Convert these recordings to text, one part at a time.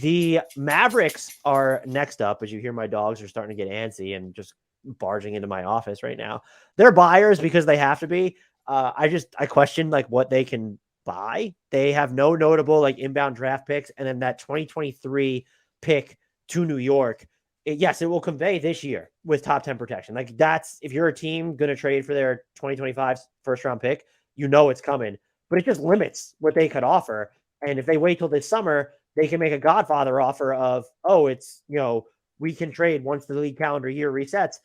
The Mavericks are next up. As you hear, my dogs are starting to get antsy and just barging into my office right now. They're buyers because they have to be. I question like what they can buy. They have no notable like inbound draft picks, and then that 2023 pick to New York. Yes, it will convey this year with top 10 protection. Like that's if you're a team going to trade for their 2025 first round pick, you know it's coming, but it just limits what they could offer. And if they wait till this summer, they can make a Godfather offer of, oh, it's, we can trade once the league calendar year resets,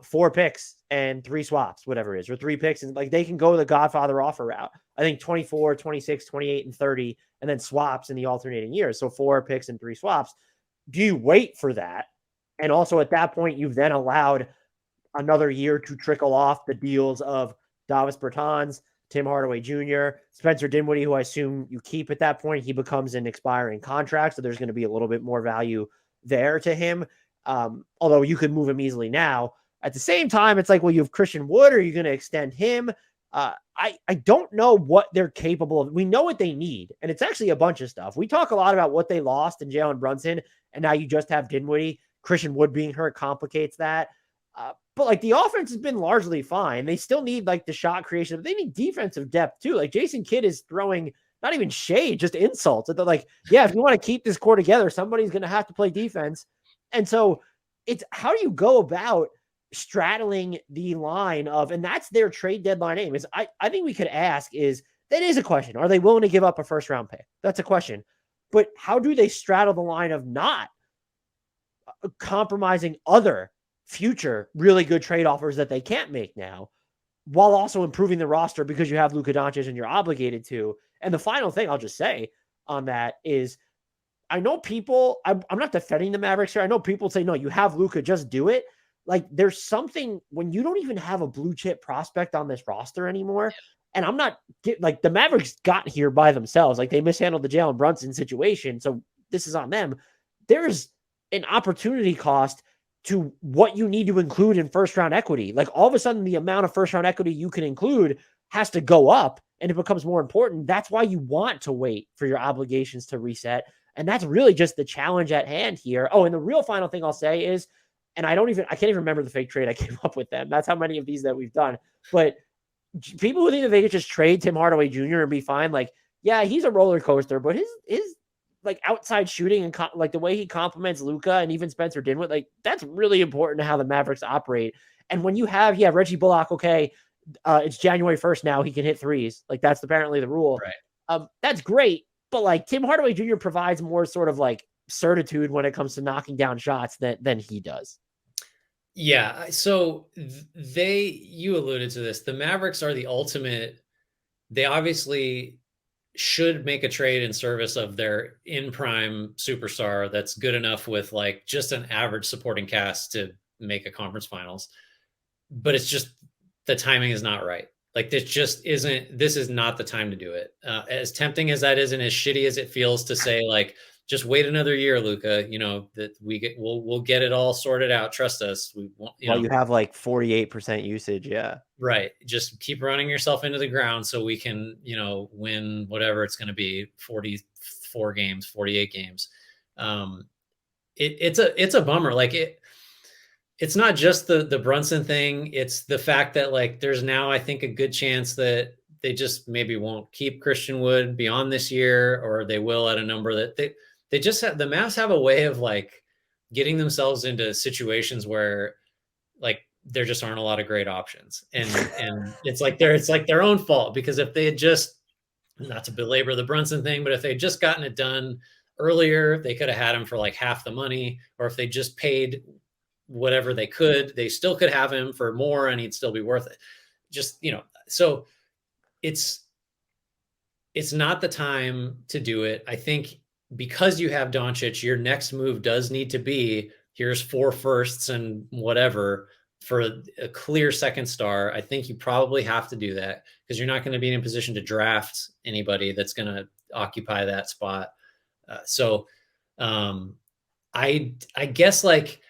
4 picks and 3 swaps, whatever it is, or 3 picks. And like they can go the Godfather offer route. I think 24, 26, 28, and 30, and then swaps in the alternating years. So 4 picks and 3 swaps. Do you wait for that? And also at that point, you've then allowed another year to trickle off the deals of Davis Bertans, Tim Hardaway Jr., Spencer Dinwiddie, who I assume you keep at that point. He becomes an expiring contract, so there's going to be a little bit more value there to him. Although you could move him easily now. At the same time, it's like, well, you have Christian Wood. Are you going to extend him? I don't know what they're capable of. We know what they need, and it's actually a bunch of stuff. We talk a lot about what they lost in Jalen Brunson, and now you just have Dinwiddie. Christian Wood being hurt complicates that. But like the offense has been largely fine. They still need like the shot creation, but they need defensive depth too. Like Jason Kidd is throwing not even shade, just insults. They're like, yeah, if you want to keep this core together, somebody's going to have to play defense. And so it's how do you go about straddling the line of, and that's their trade deadline aim is I think we could ask is that is a question. Are they willing to give up a first round pick? That's a question. But how do they straddle the line of not compromising other future really good trade offers that they can't make now while also improving the roster because you have Luka Doncic and you're obligated to? And the final thing I'll just say on that is I know people, I'm not defending the Mavericks here. I know people say, no, you have Luka, just do it. Like there's something when you don't even have a blue chip prospect on this roster anymore. And I'm not like the Mavericks got here by themselves. Like they mishandled the Jalen Brunson situation. So this is on them. There's an opportunity cost to what you need to include in first round equity. Like all of a sudden the amount of first round equity you can include has to go up and it becomes more important. That's why you want to wait for your obligations to reset. And that's really just the challenge at hand here. Oh, and the real final thing I'll say is, and I can't even remember the fake trade I came up with them. That's how many of these that we've done. But people who think that they could just trade Tim Hardaway Jr. and be fine, like, yeah, he's a roller coaster, but his like outside shooting and like the way he complements Luka and even Spencer Dinwiddie, like that's really important to how the Mavericks operate. And when you have, Reggie Bullock, okay, it's January 1st now, he can hit threes. Like that's apparently the rule. Right. That's great. But like Tim Hardaway Jr. provides more sort of like certitude when it comes to knocking down shots than he does. Yeah. So you alluded to this. The Mavericks are the ultimate. They obviously should make a trade in service of their in prime superstar that's good enough with like just an average supporting cast to make a conference finals. But it's just the timing is not right. Like this is not the time to do it. As tempting as that is and as shitty as it feels to say like, just wait another year, Luka, that we'll get it all sorted out. Trust us. You have like 48% usage. Yeah. Right. Just keep running yourself into the ground so we can, win whatever it's going to be, 44 games, 48 games. It's a bummer. Like it's not just the Brunson thing. It's the fact that like, there's now, I think a good chance that they just maybe won't keep Christian Wood beyond this year, or they will at a number that they just have. The Mavs have a way of like getting themselves into situations where like there just aren't a lot of great options, and it's like their own fault, because if they had just, not to belabor the Brunson thing, but if they had just gotten it done earlier, they could have had him for like half the money, or if they just paid whatever they could, they still could have him for more and he'd still be worth it. Just, so it's not the time to do it. I think because you have Doncic, your next move does need to be, here's 4 firsts and whatever for a clear second star. I think you probably have to do that because you're not going to be in a position to draft anybody that's going to occupy that spot. I guess like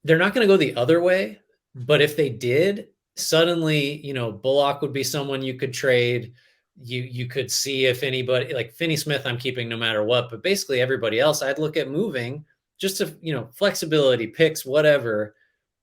they're not going to go the other way, but if they did, suddenly, Bullock would be someone you could trade. you could see if anybody like Finney-Smith, I'm keeping no matter what, but basically everybody else, I'd look at moving just to, flexibility, picks, whatever.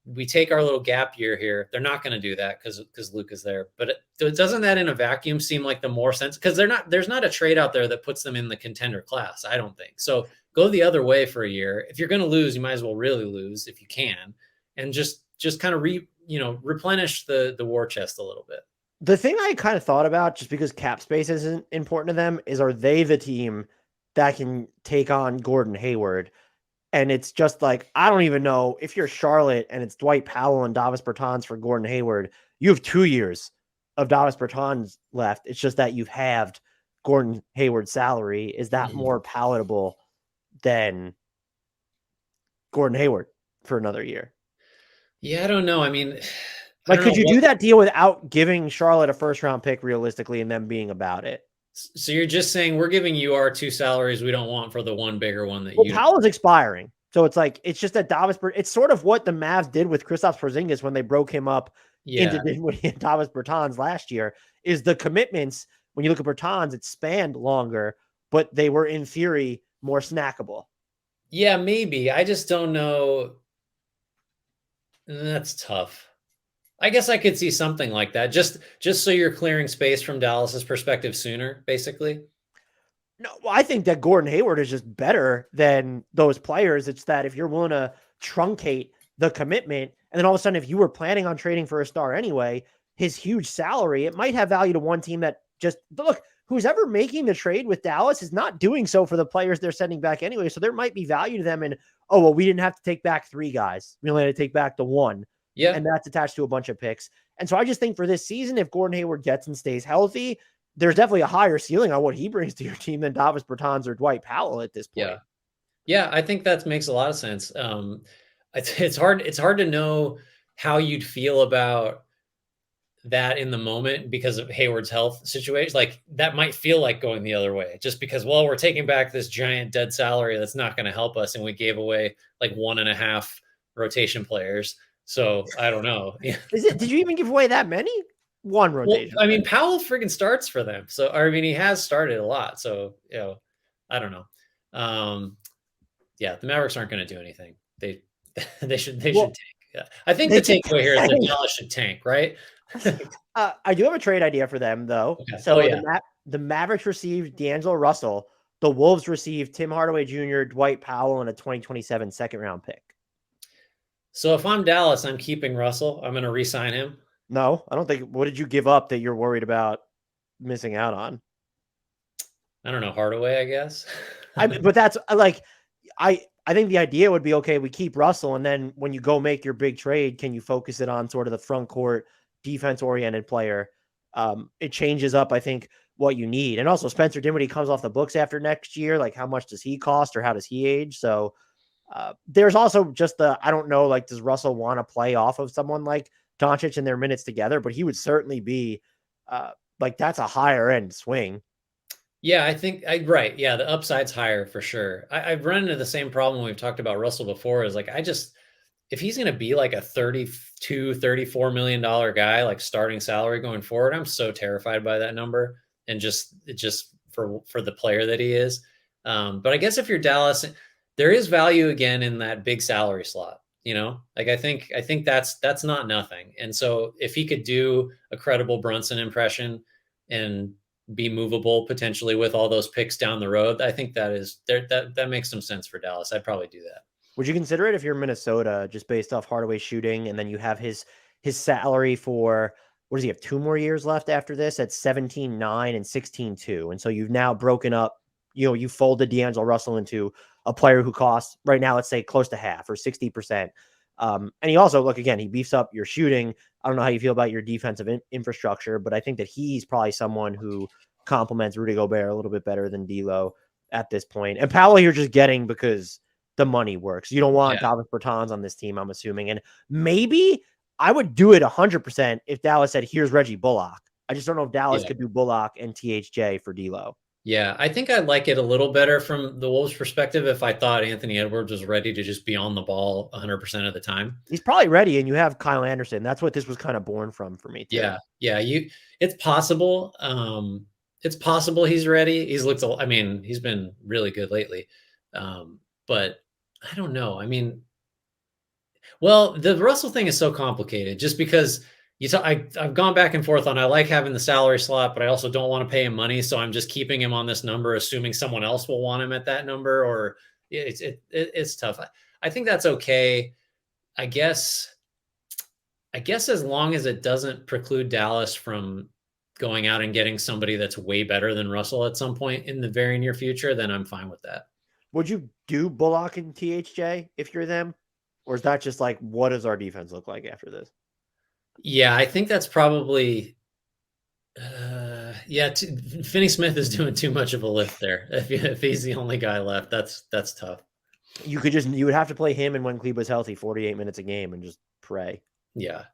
We take our little gap year here. They're not going to do that because Luke is there. But doesn't that in a vacuum seem like the more sense? Because there's not a trade out there that puts them in the contender class. I don't think so. Go the other way for a year. If you're going to lose, you might as well really lose if you can, and just kind of replenish the war chest a little bit. The thing I kind of thought about, just because cap space isn't important to them, is are they the team that can take on Gordon Hayward? And it's just like, I don't even know if you're Charlotte and it's Dwight Powell and Davis Bertans for Gordon Hayward. You have 2 years of Davis Bertans left. It's just that you've halved Gordon Hayward's salary. Is that more palatable than Gordon Hayward for another year? Yeah, I don't know. I mean, like, could you do that deal without giving Charlotte a first-round pick realistically and them being about it? So you're just saying we're giving you our 2 salaries we don't want for the one bigger one that Powell's expiring. So it's like, it's just that it's sort of what the Mavs did with Kristaps Porzingis when they broke him up into Davis Bertans last year, is the commitments. When you look at Bertans, it spanned longer, but they were in theory more snackable. Yeah, maybe. I just don't know. That's tough. I guess I could see something like that. Just so you're clearing space from Dallas's perspective sooner, basically. No, well, I think that Gordon Hayward is just better than those players. It's that if you're willing to truncate the commitment, and then all of a sudden, if you were planning on trading for a star anyway, his huge salary, it might have value to one team that just look, who's ever making the trade with Dallas is not doing so for the players they're sending back anyway. So there might be value to them in, oh, well, we didn't have to take back 3 guys. We only had to take back the 1. Yeah. And that's attached to a bunch of picks. And so I just think for this season, if Gordon Hayward gets and stays healthy, there's definitely a higher ceiling on what he brings to your team than Davis Bertans or Dwight Powell at this point. Yeah, I think that makes a lot of sense. It's hard to know how you'd feel about that in the moment because of Hayward's health situation. Like, that might feel like going the other way just because, well, we're taking back this giant dead salary that's not going to help us, and we gave away like 1.5 rotation players. So I don't know. Did you even give away that many? 1 rotation. Well, I mean, Powell friggin' starts for them. So, I mean, he has started a lot. So, I don't know. Yeah, the Mavericks aren't going to do anything. They should tank. Yeah. I think the takeaway here is that Dallas should tank, right? I do have a trade idea for them, though. Okay. So the Mavericks received D'Angelo Russell. The Wolves received Tim Hardaway Jr., Dwight Powell, and a 2027 second-round pick. So if I'm Dallas, I'm keeping Russell. I'm going to re-sign him. No, I don't think. What did you give up that you're worried about missing out on? I don't know. Hardaway, I guess. But that's like, I think the idea would be, okay, we keep Russell, and then when you go make your big trade, can you focus it on sort of the front court defense-oriented player? It changes up, I think, what you need. And also Spencer Dinwiddie comes off the books after next year. Like, how much does he cost or how does he age? So there's also just I don't know, like, does Russell want to play off of someone like Doncic in their minutes together? But he would certainly be like, that's a higher end swing. Yeah, I think right. Yeah, the upside's higher for sure. I've run into the same problem we've talked about Russell before, is like, if he's going to be like a $32-34 million guy, like starting salary going forward, I'm so terrified by that number, and just for the player that he is. But I guess if you're Dallas, there is value again in that big salary slot. Like, I think that's not nothing. And so if he could do a credible Brunson impression and be movable potentially with all those picks down the road, I think that makes some sense for Dallas. I'd probably do that. Would you consider it if you're Minnesota, just based off Hardaway shooting, and then you have his salary for, what does he have, 2 more years left after this at 17.9 and 16.2? And so you've now broken up, you folded D'Angelo Russell into a player who costs right now, let's say, close to half or 60%. And he also, look, again, he beefs up your shooting. I don't know how you feel about your defensive infrastructure, but I think that he's probably someone who complements Rudy Gobert a little bit better than D'Lo at this point. And Powell you're just getting because the money works. You don't want Davis Bertans on this team, I'm assuming. And maybe I would do it 100% if Dallas said, here's Reggie Bullock. I just don't know if Dallas could do Bullock and THJ for D'Lo. Yeah, I think I'd like it a little better from the Wolves' perspective if I thought Anthony Edwards was ready to just be on the ball 100% of the time. He's probably ready, and you have Kyle Anderson. That's what this was kind of born from for me, too. Yeah, it's possible. it's possible he's ready. He's looked, I mean, he's been really good lately. But I don't know. I mean, well, the Russell thing is so complicated just because I've gone back and forth on I like having the salary slot, but I also don't want to pay him money. So I'm just keeping him on this number, assuming someone else will want him at that number, or it's tough. I think that's okay. I guess as long as it doesn't preclude Dallas from going out and getting somebody that's way better than Russell at some point in the very near future, then I'm fine with that. Would you do Bullock and THJ if you're them? Or is that just like, what does our defense look like after this? Yeah, I think that's probably Finney-Smith is doing too much of a lift there. If he's the only guy left, that's tough. You would have to play him and when Kleber's healthy 48 minutes a game and just pray. Yeah.